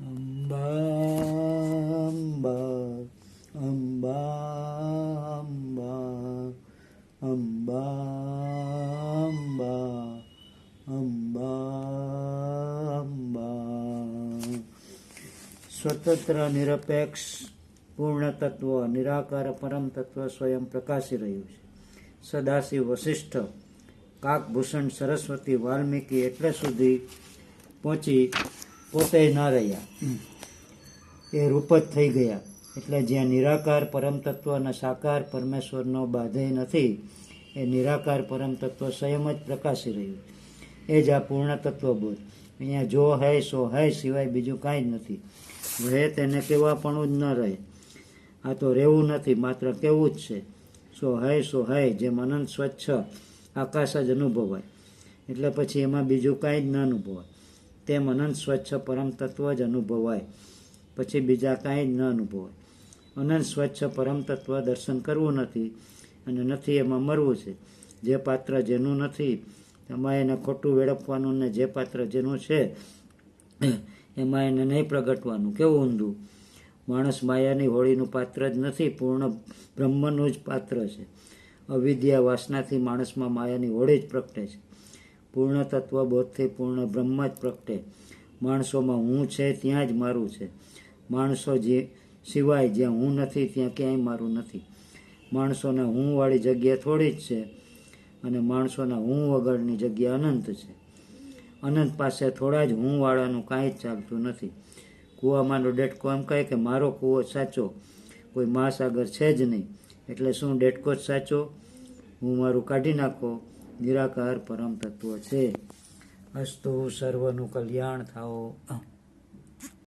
અંબા અંબા અંબા અંબા અંબા અંબા અંબા. સ્વતંત્ર નિરપેક્ષ પૂર્ણ તત્વ નિરાકાર પરમ તત્વ સ્વયં પ્રકાશી રહ્યું છે. સદાશિવ વશિષ્ઠ કાકભૂષણ સરસ્વતી વાલ્મીકી એટલે સુધી પહોંચી પોતે ના રહ્યા, એ રૂપ જ થઈ ગયા. એટલે જ્યાં નિરાકાર પરમ તત્વ અને સાકાર પરમેશ્વરનો બાધ્ય નથી, એ નિરાકાર પરમ તત્વ સ્વયં જ પ્રકાશી રહ્યું. એ જ આ પૂર્ણ તત્વબોધ. અહીંયા જો હૈ સો હૈ સિવાય બીજું કાંઈ જ નથી. રહે તેને કેવા પણ જ ન રહે. આ તો રહેવું નથી, માત્ર કેવું જ છે. સો હૈ જેમ અનંત સ્વચ્છ આકાશ જ અનુભવાય, એટલે પછી એમાં બીજું કાંઈ જ ન અનુભવાય. તેમ અનંત સ્વચ્છ પરમ તત્વ જ અનુભવાય, પછી બીજા કાંઈ જ ન અનુભવાય. અનંત સ્વચ્છ પરમ તત્વ દર્શન કરવું નથી, અને નથી એમાં મરવું છે. જે પાત્ર જેનું નથી એમાં એને ખોટું વેડફવાનું, ને જે પાત્ર જેનું છે એમાં એને નહીં પ્રગટવાનું. કેવું ઊંધું! માણસ માયાની હોળીનું પાત્ર જ નથી, પૂર્ણ બ્રહ્મનું જ પાત્ર છે. અવિદ્યા વાસનાથી માણસમાં માયાની હોળી જ પ્રગટે છે. પૂર્ણ તત્વ બોધથી પૂર્ણ બ્રહ્મ જ પ્રગટે. માણસોમાં હું છે ત્યાં જ મારું છે. માણસો જે સિવાય જ્યાં હું નથી ત્યાં ક્યાંય મારું નથી. માણસોના હુંવાળી જગ્યા થોડી જ છે, અને માણસોના હું વગરની જગ્યા અનંત છે. અનંત પાસે થોડા જ હુંવાળાનું કાંઈ જ ચાલતું નથી. કૂવામાંનો ડેટકો એમ કહે કે મારો કૂવો સાચો, કોઈ મહાસાગર છે જ નહીં, એટલે શું ડેટકો જ સાચો? હું મારું કાઢી નાખો, નિરાકાર પરમ તત્વ છે. અસ્તુ સર્વનું કલ્યાણ થાઓ.